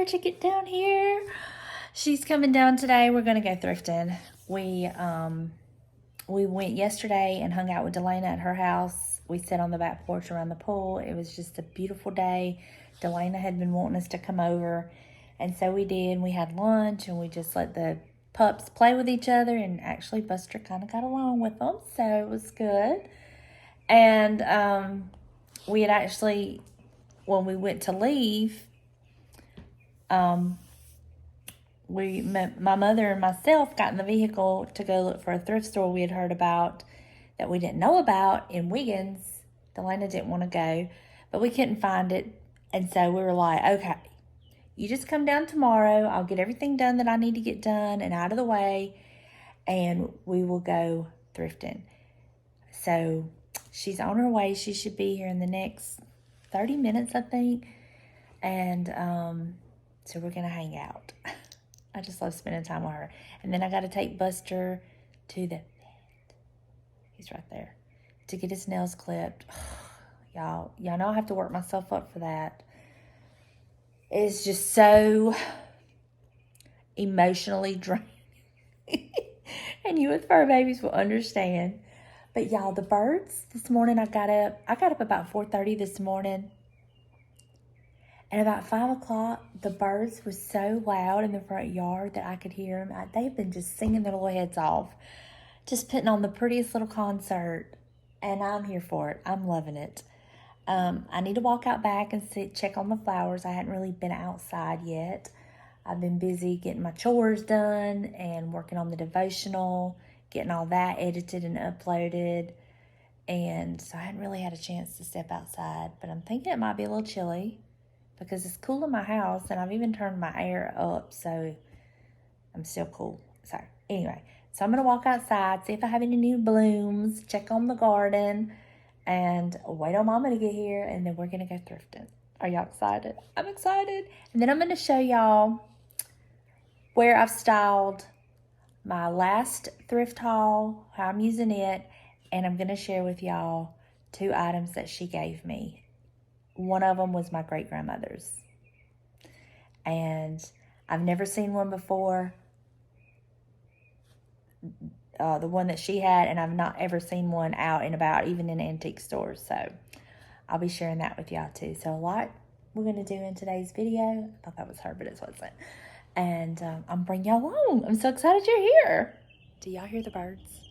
to get down here. She's coming down today. We're gonna go thrifting. We went yesterday and hung out with Delana at her house. We sat on the back porch around the pool. It was just a beautiful day. Delana had been wanting us to come over, and so we did. We had lunch and we just let the pups play with each other, and actually Buster kind of got along with them, so it was good. And we had actually, when we went to leave, my mother and myself got in the vehicle to go look for a thrift store we had heard about that we didn't know about in Wiggins. Delana didn't want to go, but we couldn't find it. And so we were like, okay, you just come down tomorrow. I'll get everything done that I need to get done and out of the way, and we will go thrifting. So she's on her way. She should be here in the next 30 minutes, I think. And so we're going to hang out. I just love spending time with her. And then I got to take Buster to the vet. He's right there. To get his nails clipped. Y'all know I have to work myself up for that. It's just so emotionally draining. And you with fur babies will understand. But y'all, the birds, this morning I got up about 4:30 this morning. And about 5 o'clock, the birds were so loud in the front yard that I could hear them. They've been just singing their little heads off. Just putting on the prettiest little concert. And I'm here for it. I'm loving it. I need to walk out back and check on the flowers. I hadn't really been outside yet. I've been busy getting my chores done and working on the devotional, getting all that edited and uploaded. And so I hadn't really had a chance to step outside. But I'm thinking it might be a little chilly because it's cool in my house, and I've even turned my air up, so I'm still cool. So anyway, so I'm going to walk outside, see if I have any new blooms, check on the garden, and wait on Mama to get here, and then we're going to go thrifting. Are y'all excited? I'm excited. And then I'm going to show y'all where I've styled my last thrift haul, how I'm using it, and I'm going to share with y'all 2 items that she gave me. One of them was my great-grandmother's, and I've never seen one before, the one that she had, and I've not ever seen one out and about, even in antique stores, so I'll be sharing that with y'all too. So a lot we're going to do in today's video. I thought that was her, but it wasn't. And I'm bringing y'all along. I'm so excited you're here. Do y'all hear the birds?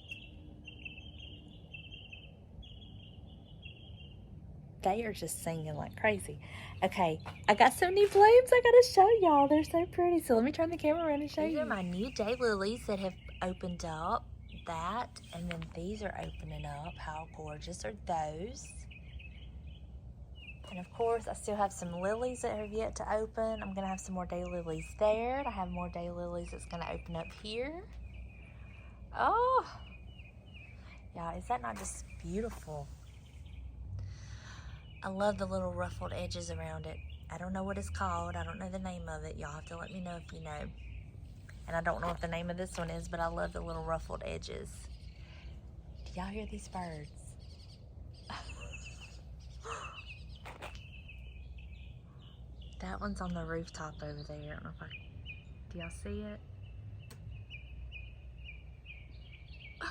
They are just singing like crazy. Okay, I got some new blooms I gotta show y'all. They're so pretty. So let me turn the camera around and show you. These are my new daylilies that have opened up. That, and then these are opening up. How gorgeous are those? And of course, I still have some lilies that have yet to open. I'm gonna have some more daylilies there. I have more daylilies that's gonna open up here. Oh, yeah, is that not just beautiful? I love the little ruffled edges around it. I don't know what it's called. I don't know the name of it. Y'all have to let me know if you know. And I don't know what the name of this one is, but I love the little ruffled edges. Do y'all hear these birds? That one's on the rooftop over there. I don't know if do y'all see it? I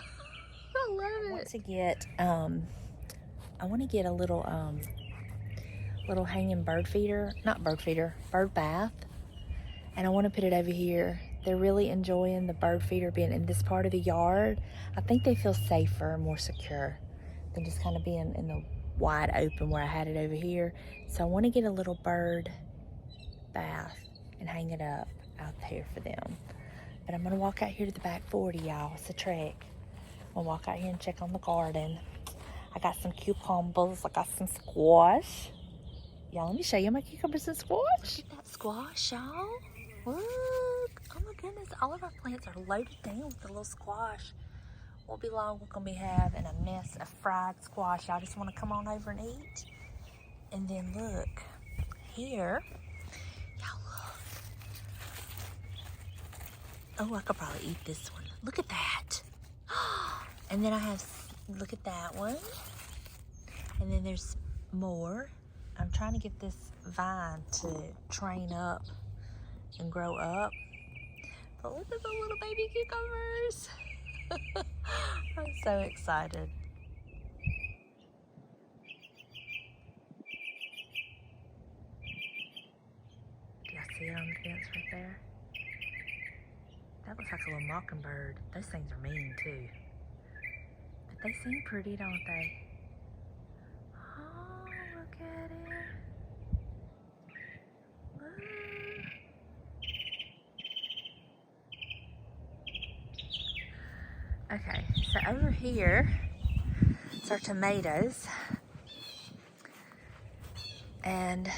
love it. I want to get a little little hanging bird bath, and I want to put it over here. They're really enjoying the bird feeder being in this part of the yard. I think they feel safer and more secure than just kind of being in the wide open where I had it over here. So I want to get a little bird bath and hang it up out there for them. But I'm going to walk out here to the back 40, y'all. It's a trek. I'm going to walk out here and check on the garden. I got some cucumbers. I got some squash. Y'all, let me show you my cucumbers and squash. Look at that squash, y'all. Look. Oh my goodness. All of our plants are loaded down with the little squash. Won't be long. We're going to be having a mess of fried squash. Y'all just want to come on over and eat. And then look here. Y'all look. Oh, I could probably eat this one. Look at that. And then I have, look at that one. And then there's more. I'm trying to get this vine to train up and grow up. But look at the little baby cucumbers. I'm so excited. Do y'all see it on the fence right there? That looks like a little mockingbird. Those things are mean too. But they seem pretty, don't they? Oh, look at it. Okay, so over here, it's our tomatoes. And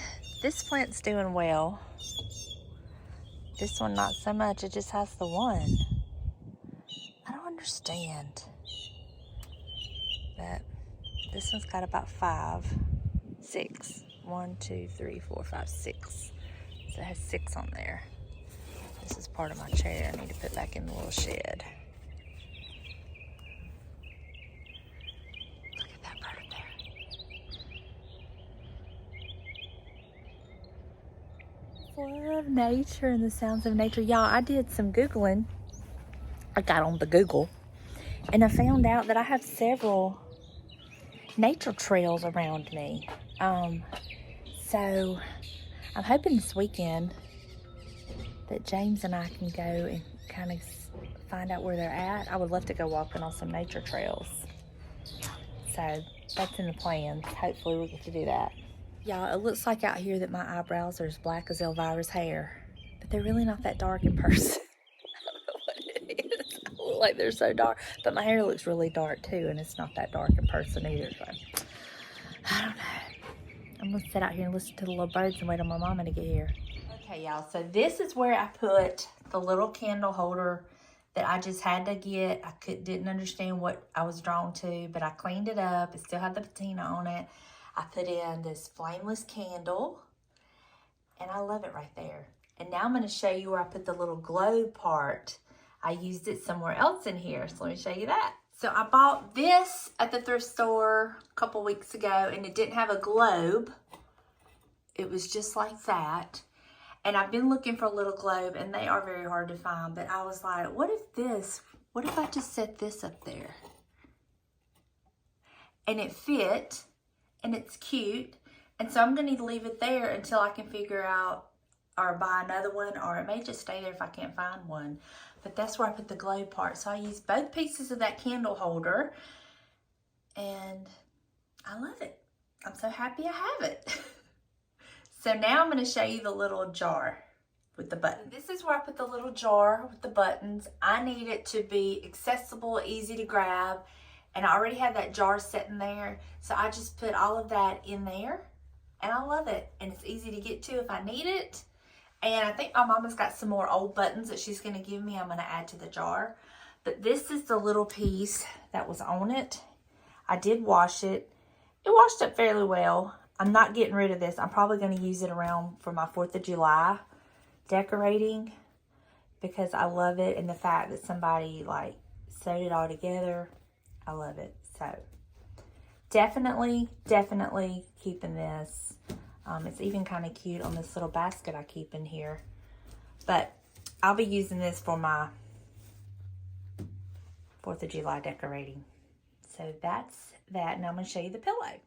this plant's doing well. This one, not so much. It just has the one. I don't understand. But this one's got about 6. 1, 2, 3, 4, 5, 6. So it has 6 on there. This is part of my chair. I need to put back in the little shed. Look at that bird there. Love nature and the sounds of nature. Y'all, I did some Googling. I got on the Google and I found out that I have several nature trails around me. So I'm hoping this weekend that James and I can go and kind of find out where they're at. I would love to go walking on some nature trails. So that's in the plans. Hopefully we'll get to do that. Y'all, it looks like out here that my eyebrows are as black as Elvira's hair, but they're really not that dark in person. I don't know what it is. I look like they're so dark, but my hair looks really dark too, and it's not that dark in person either. So I don't know. I'm gonna sit out here and listen to the little birds and wait on my mama to get here. Okay, y'all, so this is where I put the little candle holder that I just had to get. I didn't understand what I was drawn to, but I cleaned it up. It still had the patina on it. I put in this flameless candle, and I love it right there. And now I'm going to show you where I put the little globe part. I used it somewhere else in here, so let me show you that. So I bought this at the thrift store a couple weeks ago, and it didn't have a globe. It was just like that. And I've been looking for a little globe, and they are very hard to find. But I was like, what if I just set this up there? And it fit. And it's cute, and so I'm going to need to leave it there until I can figure out or buy another one, or it may just stay there if I can't find one. But that's where I put the globe part. So I use both pieces of that candle holder, and I love it. I'm so happy I have it. So now I'm going to show you the little jar with the button. This is where I put the little jar with the buttons. I need it to be accessible, easy to grab. And I already have that jar sitting there. So I just put all of that in there. And I love it. And it's easy to get to if I need it. And I think my mama's got some more old buttons that she's going to give me. I'm going to add to the jar. But this is the little piece that was on it. I did wash it. It washed up fairly well. I'm not getting rid of this. I'm probably going to use it around for my 4th of July decorating. Because I love it. And the fact that somebody like sewed it all together. I love it. So definitely keeping this. It's even kind of cute on this little basket I keep in here. But I'll be using this for my 4th of July decorating. So that's that. Now I'm going to show you the pillow.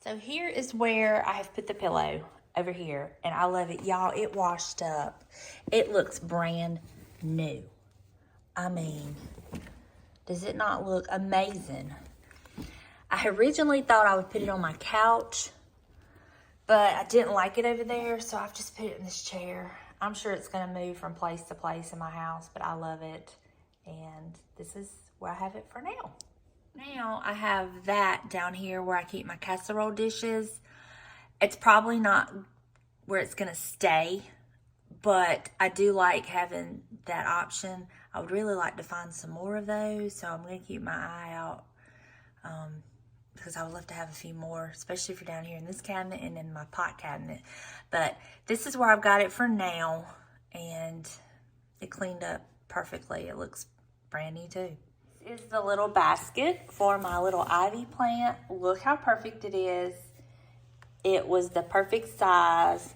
So here is where I have put the pillow over here. And I love it. Y'all, it washed up. It looks brand new. I mean, does it not look amazing? I originally thought I would put it on my couch, but I didn't like it over there, so I've just put it in this chair. I'm sure it's going to move from place to place in my house, but I love it, and this is where I have it for now. Now I have that down here where I keep my casserole dishes. It's probably not where it's going to stay, but I do like having that option. I would really like to find some more of those, so I'm going to keep my eye out because I would love to have a few more, especially for down here in this cabinet and in my pot cabinet. But this is where I've got it for now, and it cleaned up perfectly. It looks brand new too. This is the little basket for my little ivy plant. Look how perfect it is. It was the perfect size,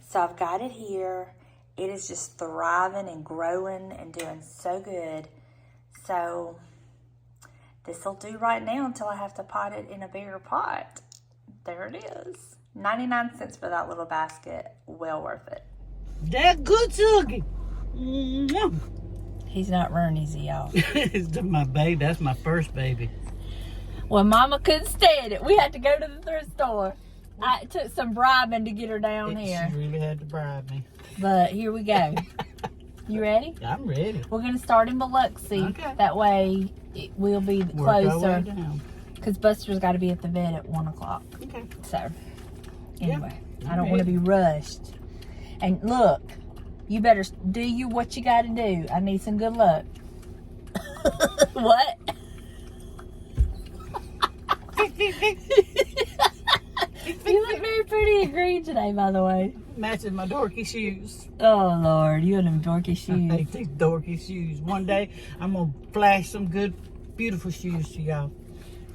so I've got it here. it is just thriving and growing and doing so good. So this will do right now until I have to pot it in a bigger pot. There it is. 99 cents for that little basket. Well worth it. That good sugar. He's not running easy, y'all. It's my baby. That's my first baby. Well, Mama couldn't stand it. We had to go to the thrift store. I took some bribing to get her down here. She really had to bribe me. But here we go. You ready? I'm ready. We're going to start in Biloxi. Okay. That way it will be Work our way closer. down. Because Buster's got to be at the vet at 1 o'clock. Okay. So, anyway, Yeah, I don't want to be rushed. And look, you better do what you got to do. I need some good luck. What? You look very pretty and green today, by the way. Matching my dorky shoes. Oh, Lord. You and them dorky shoes. I hate these dorky shoes. One day, I'm going to flash some good, beautiful shoes to y'all.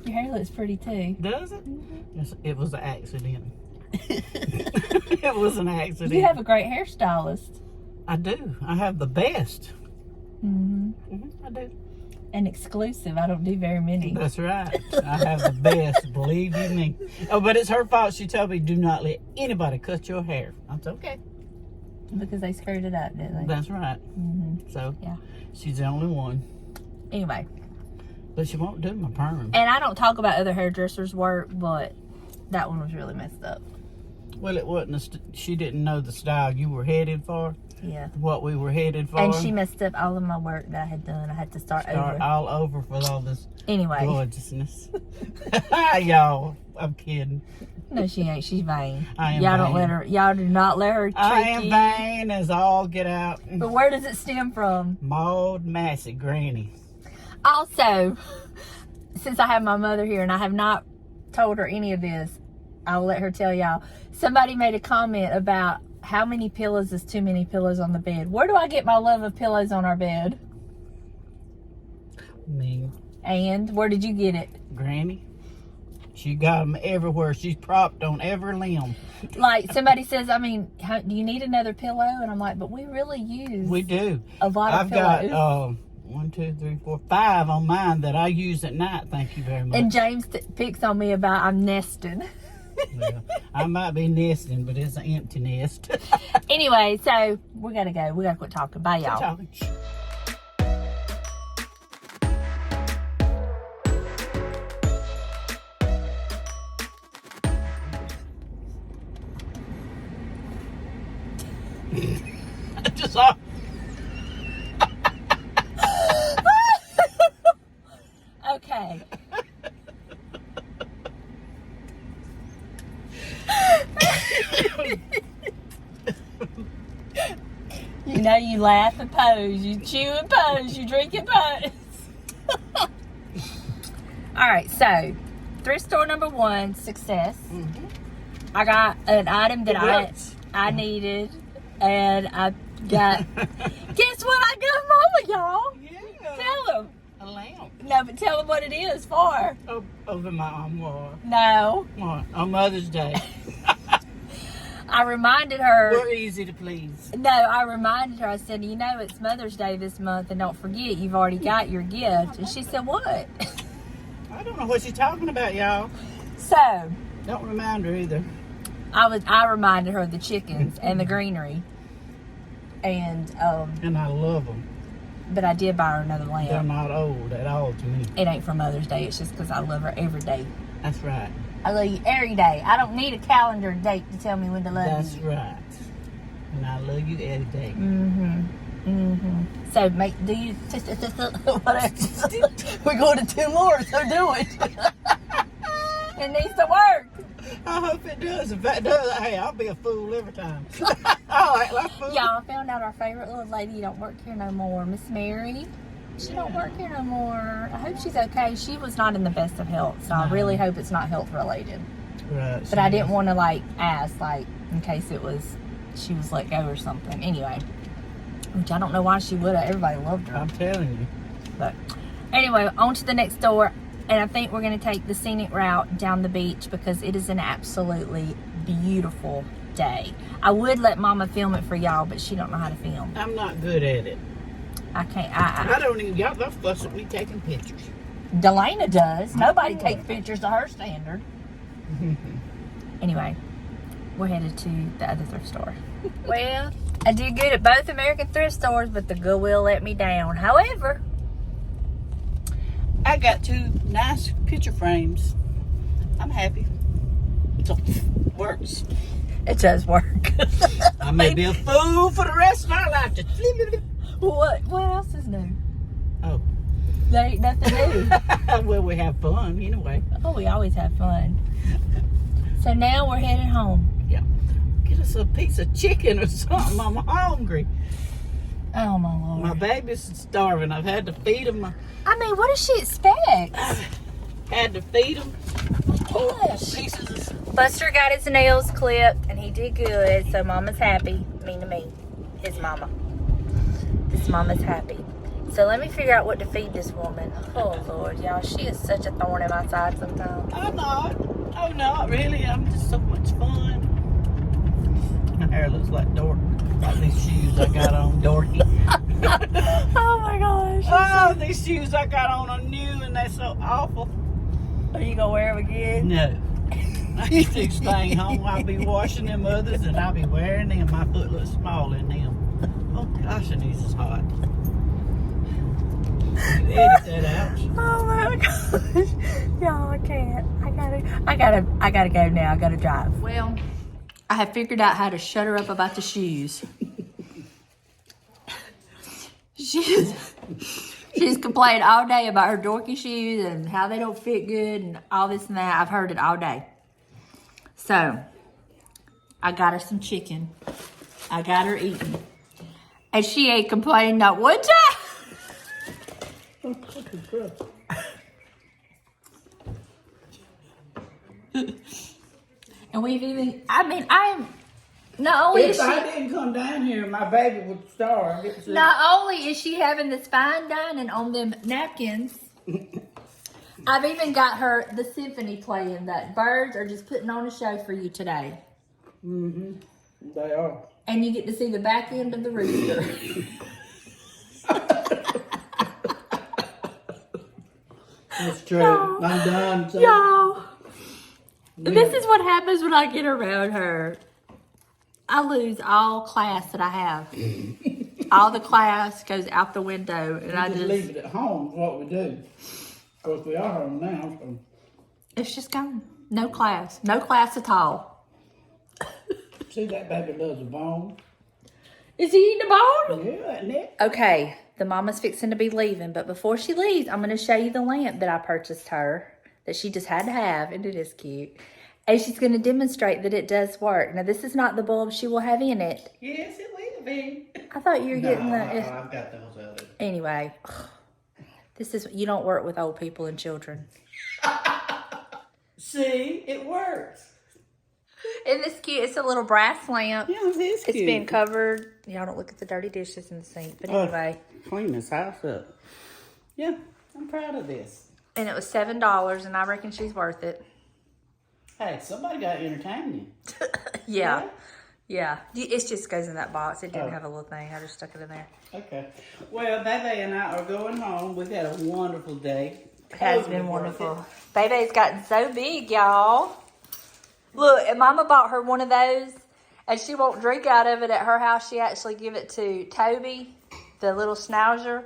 Your hair looks pretty, too. Does it? Yes, it was an accident. It was an accident. You have a great hairstylist. I do. I have the best. Mm-hmm. I do. And exclusive. I don't do very many. That's right. I have the best, believe you me. Oh, but it's her fault. She told me, do not let anybody cut your hair. That's okay. Because they screwed it up, didn't they? That's right. Mm-hmm. So, yeah. She's the only one. Anyway. But she won't do my perm. And I don't talk about other hairdressers' work, but that one was really messed up. Well, it wasn't. She didn't know the style you were headed for. Yeah. What we were headed for. And she messed up all of my work that I had done. I had to start over. All over for all this Anyway. gorgeousness. Y'all, I'm kidding. No, she ain't. She's vain. I am Y'all vain. don't let her. Y'all do not let her trick I am you. vain as all get out. But where does it stem from? Maud Massey, Granny. Also, since I have my mother here and I have not told her any of this, I'll let her tell y'all. Somebody made a comment about how many pillows is too many pillows on the bed. Where do I get my love of pillows on our bed? Me. And where did you get it? Granny. She got them everywhere. She's propped on every limb. Like somebody says, I mean, do you need another pillow? And I'm like, but we really use We do. a lot of I've pillows. got 1, 2, 3, 4, 5 on mine that I use at night. Thank you very much. And James picks on me about I'm nesting. Yeah, I might be nesting, but it's an empty nest. Anyway, so we gotta go. We gotta quit talking. Bye, y'all. Talking. I just saw. Okay. You know, you laugh and pose, you chew and pose, you drink and pose. All right, so thrift store number 1, success. Mm-hmm. I got an item that Congrats. I needed, and I got. Guess what I got, Mama, y'all? Yeah. Tell them. A lamp. No, but tell them what it is for. Over my armoire. No, What? On Mother's Day. I reminded her. We're easy to please. No, I reminded her. I said, you know, it's Mother's Day this month, and don't forget, you've already got your gift. And she said, what? I don't know what she's talking about, y'all. So, Don't remind her either. I reminded her of the chickens and the greenery. And I love them. but I did buy her another They're lamp. not old at all to me. It ain't for Mother's Day. It's just because I love her every day. That's right. I love you every day. I don't need a calendar date to tell me when to love That's you. right. And I love you every day. So do you whatever. We're going to 2 more, so do it. It needs to work. I hope it does. If it does, hey, I'll be a fool every time. I'll act like a fool. Y'all found out our favorite little lady don't work here no more. Miss Mary. She don't work here no more. I hope she's okay. She was not in the best of health, so I really hope it's not health related. Right. But I didn't want to ask in case she was let go or something. Anyway, which I don't know why she would have. Everybody loved her. I'm telling you. But anyway, on to the next door. And I think we're going to take the scenic route down the beach because it is an absolutely beautiful day. I would let Mama film it for y'all, but she don't know how to film. I'm not good at it. I can't. I don't even, y'all don't fuss at me taking pictures. Delana does. Nobody takes pictures to her standard. Anyway, we're headed to the other thrift store. Well, I did good at both American thrift stores, but the Goodwill let me down. However, I got 2 nice picture frames. I'm happy. So, works. it does work. I may be a fool for the rest of my life. Just What else is new? oh. There ain't nothing new. Well, we have fun anyway. Oh, we always have fun. So now we're headed home. Yeah. Get us a piece of chicken or something. I'm hungry. Oh, my Lord. My baby's starving. I've had to feed him. I mean, what does she expect? Had to feed him. Gosh. Pieces of Buster got his nails clipped, and he did good, so Mama's happy. Me. His mama. This Mama's happy. So let me figure out what to feed this woman. Oh, Lord, y'all. She is such a thorn in my side sometimes. I'm not. Oh, not really. I'm just so much fun. My hair looks like dork. Like these shoes I got on, dorky. Oh, my gosh. Oh, these shoes I got on are new and they're so awful. Are you going to wear them again? No. I used to stay home. I'll be washing them others and I'll be wearing them. My foot looks small in them. Oh, gosh, and these is hot. You edit that out. Oh my gosh. Y'all, I can't. I gotta go now. I gotta drive. Well, I have figured out how to shut her up about the shoes. She's complained all day about her dorky shoes and how they don't fit good and all this and that. I've heard it all day. So, I got her some chicken. I got her eating. And she ain't complaining not one time. And we've even, I am, not only is If I she, didn't come down here, my baby would starve. not only is she having this fine dining on them napkins, I've even got her the symphony playing that birds are just putting on a show for you today. Mm-hmm. They are. And you get to see the back end of the rooster. That's true. I'm done. So Y'all, this is what happens when I get around her. I lose all class that I have. All the class goes out the window, and I just just leave it at home. Is what we do. Of course, we are home now. So. it's just gone. No class at all. See, that baby loves a bone. Is he eating a bone? Yeah, isn't it? Okay, the mama's fixing to be leaving, but before she leaves, I'm going to show you the lamp that I purchased her that she just had to have, and it is cute. And she's going to demonstrate that it does work. Now, this is not the bulb she will have in it. Yes, it will be. I thought you were getting the... I've got those others. Anyway, this is... You don't work with old people and children. See, it works. Isn't this cute? It's a little brass lamp. Yeah, it is cute. It's been covered. Y'all don't look at the dirty dishes in the sink. But anyway. Clean this house up. Yeah, I'm proud of this. And it was $7, and I reckon she's worth it. Hey, somebody got to entertain you. Yeah. It just goes in that box. It didn't have a little thing. I just stuck it in there. Okay. Well, Baby and I are going home. We've had a wonderful day. It has been wonderful. Baby's gotten so big, y'all. Look, and Mama bought her one of those, and she won't drink out of it at her house. She actually give it to Toby, the little schnauzer.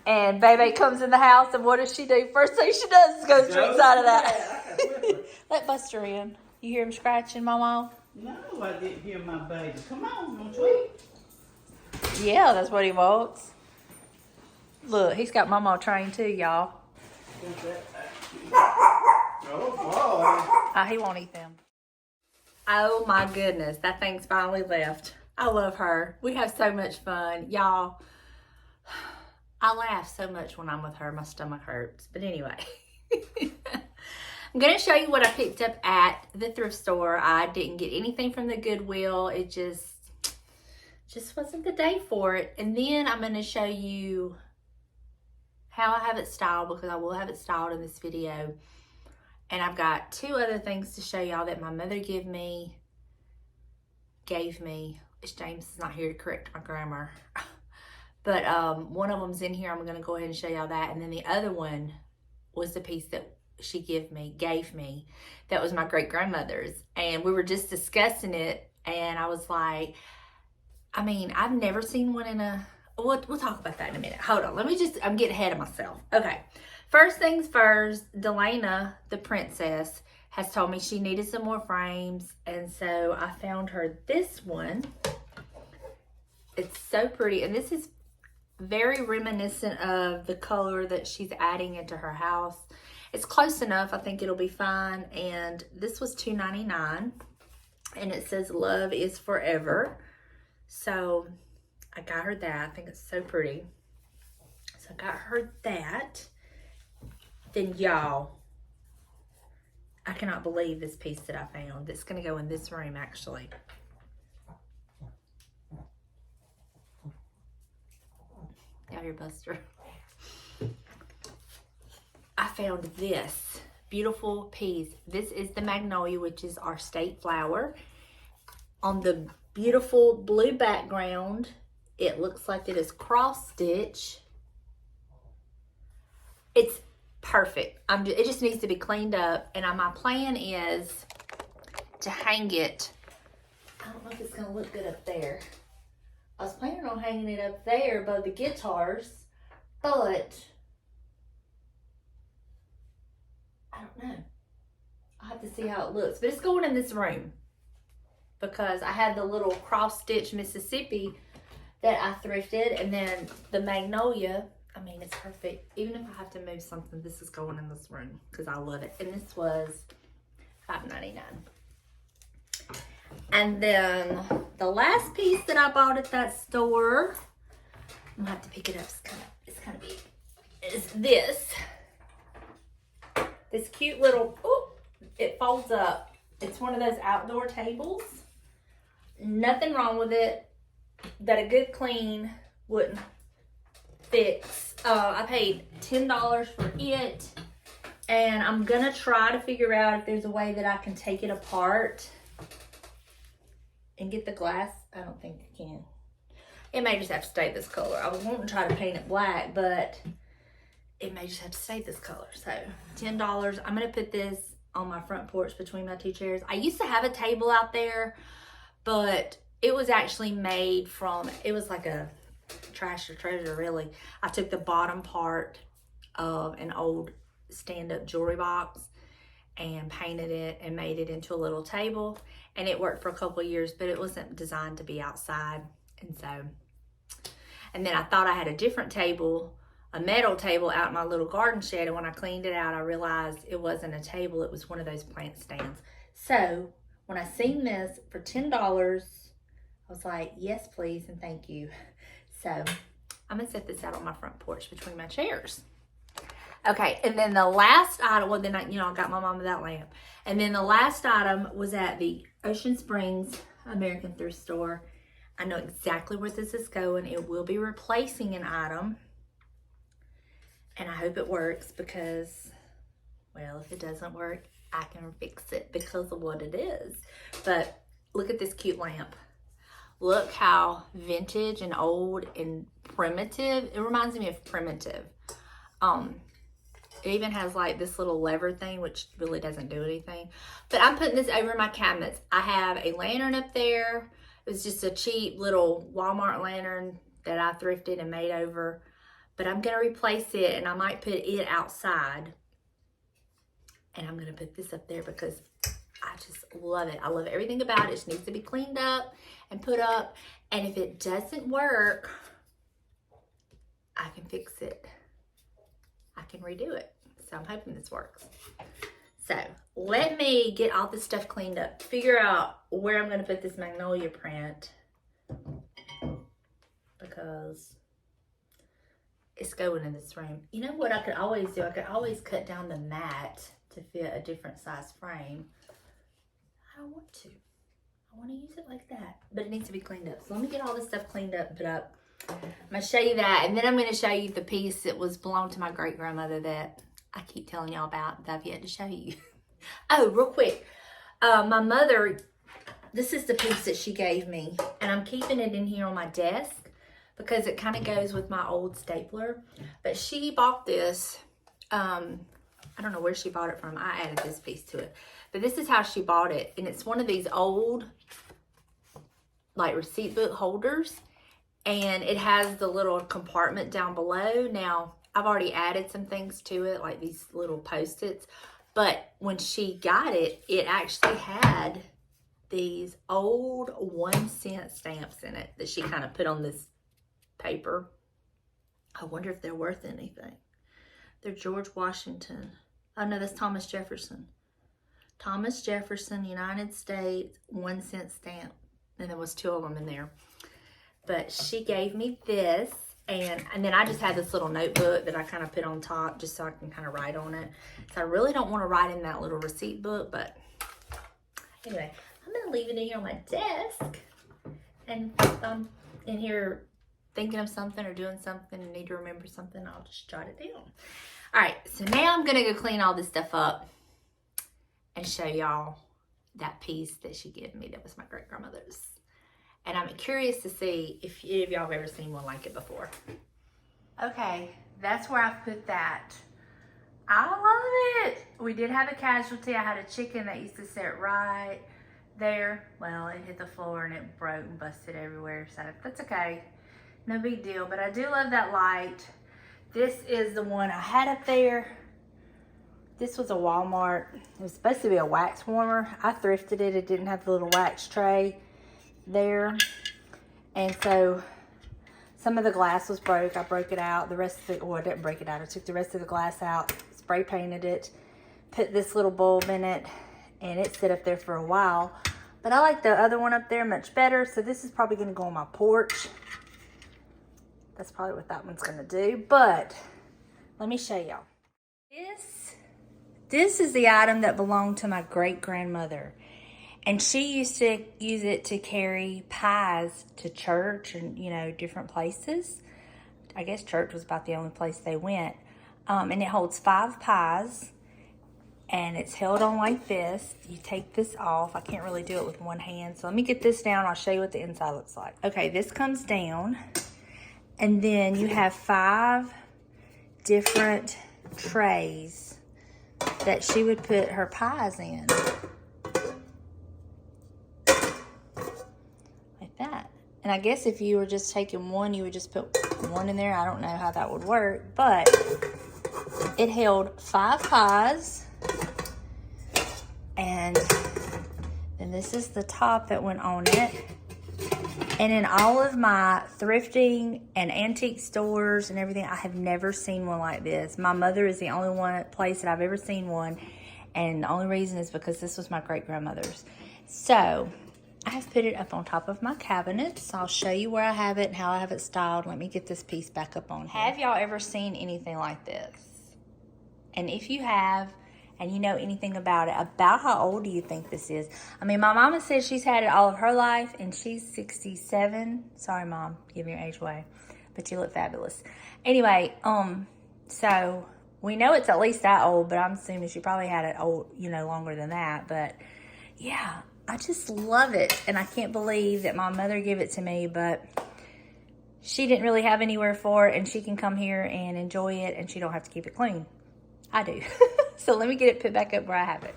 And Baby comes in the house, and what does she do? First thing she does is go drinks out of that. Let Buster in. You hear him scratching, Mama? No, I didn't hear my baby. Come on, you want to tweet? Yeah, that's what he wants. Look, he's got Mama trained too, y'all. Oh, boy. He won't eat them. Oh my goodness, that thing's finally left. I love her. We have so much fun. Y'all, I laugh so much when I'm with her. My stomach hurts. But anyway, I'm going to show you what I picked up at the thrift store. I didn't get anything from the Goodwill. It just wasn't the day for it. And then I'm going to show you how I have it styled, because I will have it styled in this video. And I've got 2 other things to show y'all that my mother gave me. gave me, James is not here to correct my grammar, but one of them's in here. I'm going to go ahead and show y'all that. And then the other one was the piece that she gave me, that was my great grandmother's. And we were just discussing it, and I was like, I mean, I've never seen one in a, we'll talk about that in a minute. Hold on, I'm getting ahead of myself. Okay, first things first, Delana, the princess, has told me she needed some more frames, and so I found her this one. It's so pretty, and this is very reminiscent of the color that she's adding into her house. It's close enough. I think it'll be fine. And this was $2.99, and it says love is forever. So I got her that. I think it's so pretty. So I got her that. Then y'all, I cannot believe this piece that I found. It's going to go in this room, actually. Y'all hear Buster? I found this beautiful piece. This is the magnolia, which is our state flower. On the beautiful blue background, it looks like it is cross stitch. It's perfect. It just needs to be cleaned up, and my plan is to hang it. I don't know if it's gonna look good up there. I was planning on hanging it up there above the guitars, but I don't know. I'll have to see how it looks. But it's going in this room because I had the little cross stitch Mississippi that I thrifted, and then the magnolia. I mean, it's perfect. Even if I have to move something, this is going in this room because I love it. And this was $5.99. And then the last piece that I bought at that store, I'm gonna have to pick it up. It's kind of big. Is this cute little? Oh, it folds up. It's one of those outdoor tables. Nothing wrong with it that a good clean wouldn't fix. I paid $10 for it, and I'm gonna try to figure out if there's a way that I can take it apart and get the glass. I don't think I can. It may just have to stay this color. I was wanting to try to paint it black, but it may just have to stay this color. So $10. I'm gonna put this on my front porch between my two chairs. I used to have a table out there, but it was actually made from, it was like a trash or treasure, really. I took the bottom part of an old stand-up jewelry box and painted it and made it into a little table, and it worked for a couple of years, but it wasn't designed to be outside. And then I thought I had a different table, a metal table, out in my little garden shed, and when I cleaned it out, I realized it wasn't a table, it was one of those plant stands. So when I seen this for $10, I was like, yes please and thank you. So I'm gonna set this out on my front porch between my chairs. Okay, and then the last item, well then I got my mama that lamp. And then the last item was at the Ocean Springs American Thrift Store. I know exactly where this is going. It will be replacing an item. And I hope it works because, well, if it doesn't work, I can fix it because of what it is. But look at this cute lamp. Look how vintage and old and primitive. It reminds me of Primitive. It even has like this little lever thing, which really doesn't do anything. But I'm putting this over my cabinets. I have a lantern up there. It was just a cheap little Walmart lantern that I thrifted and made over. But I'm going to replace it, and I might put it outside. And I'm going to put this up there because I just love it. I love everything about it. It just needs to be cleaned up and put up. And if it doesn't work, I can fix it. I can redo it. So I'm hoping this works. So let me get all this stuff cleaned up. Figure out where I'm going to put this magnolia print. Because it's going in this room. You know what I could always do? I could always cut down the mat to fit a different size frame. I don't want to. I want to use it like that. But it needs to be cleaned up. So let me get all this stuff cleaned up and put up. I'm going to show you that. And then I'm going to show you the piece that belonged to my great-grandmother that I keep telling y'all about that I've yet to show you. Oh, real quick. My mother, this is the piece that she gave me, and I'm keeping it in here on my desk because it kind of goes with my old stapler. But she bought this. I don't know where she bought it from. I added this piece to it. But this is how she bought it. And it's one of these old, like, receipt book holders. And it has the little compartment down below. Now, I've already added some things to it, like these little Post-its. But when she got it, it actually had these old 1-cent stamps in it that she kind of put on this paper. I wonder if they're worth anything. They're George Washington. Oh no, that's Thomas Jefferson. Thomas Jefferson, United States, 1-cent stamp. And there was 2 of them in there. But she gave me this, and then I just had this little notebook that I kind of put on top just so I can kind of write on it. So I really don't want to write in that little receipt book, but anyway, I'm going to leave it in here on my desk. And if I'm in here thinking of something or doing something and need to remember something, I'll just jot it down. All right, so now I'm going to go clean all this stuff up and show y'all that piece that she gave me that was my great-grandmother's. And I'm curious to see if any of y'all have ever seen one like it before. Okay, that's where I've put that. I love it. We did have a casualty. I had a chicken that used to sit right there. Well, it hit the floor and it broke and busted everywhere. So that's okay. No big deal. But I do love that light. This is the one I had up there. This was a Walmart. It was supposed to be a wax warmer. I thrifted it. It didn't have the little wax tray there. And so some of the glass was broke. I broke it out. The rest of it, well, I didn't break it out. I took the rest of the glass out, spray painted it, put this little bulb in it, and it sit up there for a while. But I like the other one up there much better. So this is probably going to go on my porch. That's probably what that one's going to do. But let me show y'all. This is the item that belonged to my great-grandmother. And she used to use it to carry pies to church and, you know, different places. I guess church was about the only place they went. And it holds 5 pies. And it's held on like this. You take this off. I can't really do it with one hand. So let me get this down. I'll show you what the inside looks like. Okay, this comes down. And then you have 5 different trays that she would put her pies in. Like that. And I guess if you were just taking one, you would just put one in there. I don't know how that would work, but it held 5 pies. And then this is the top that went on it. And in all of my thrifting and antique stores and everything, I have never seen one like this. My mother is the only place that I've ever seen one. And the only reason is because this was my great-grandmother's. So I have put it up on top of my cabinet. So I'll show you where I have it and how I have it styled. Let me get this piece back up on here. Have y'all ever seen anything like this? And if you have, and you know anything about it, about how old do you think this is? I mean, my mama says she's had it all of her life, and she's 67. Sorry, Mom, giving your age away, but you look fabulous. Anyway, so we know it's at least that old, but I'm assuming she probably had it old, you know, longer than that. But yeah, I just love it, and I can't believe that my mother gave it to me, but she didn't really have anywhere for it, and she can come here and enjoy it, and she don't have to keep it clean. I do. So let me get it put back up where I have it.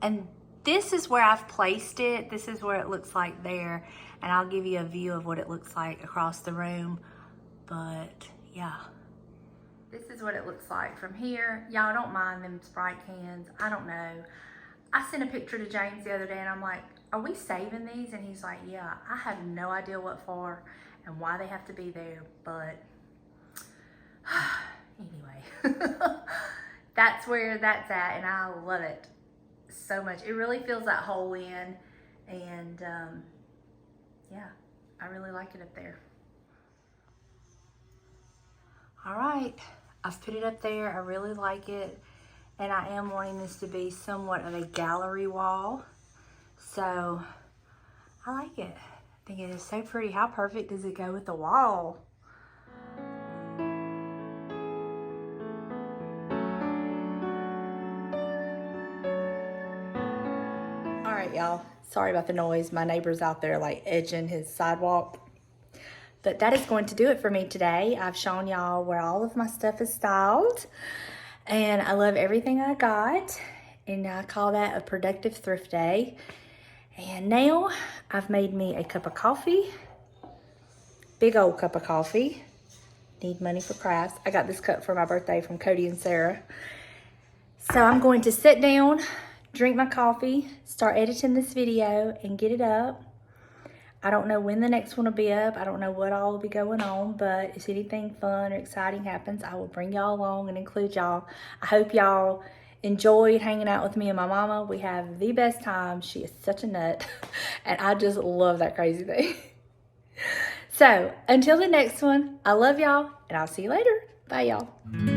And this is where I've placed it. This is where it looks like there. And I'll give you a view of what it looks like across the room. But yeah, this is what it looks like from here. Y'all don't mind them Sprite cans. I don't know. I sent a picture to James the other day and I'm like, are we saving these? And he's like, yeah, I have no idea what for and why they have to be there, but anyway, that's where that's at, and I love it so much. It really fills that hole in, and yeah, I really like it up there. All right, I've put it up there. I really like it, and I am wanting this to be somewhat of a gallery wall, so I like it. I think it is so pretty. How perfect does it go with the wall? right, y'all. Sorry about the noise. My neighbor's out there like edging his sidewalk. But that is going to do it for me today. I've shown y'all where all of my stuff is styled. And I love everything I got. And I call that a productive thrift day. And now I've made me a cup of coffee. Big old cup of coffee. Need money for crafts. I got this cup for my birthday from Cody and Sarah. So I'm going to sit down, drink my coffee, start editing this video, and get it up. I don't know when the next one will be up. I don't know what all will be going on, but if anything fun or exciting happens, I will bring y'all along and include y'all. I hope y'all enjoyed hanging out with me and my mama. We have the best time. She is such a nut, and I just love that crazy thing. So until the next one, I love y'all, and I'll see you later. Bye, y'all.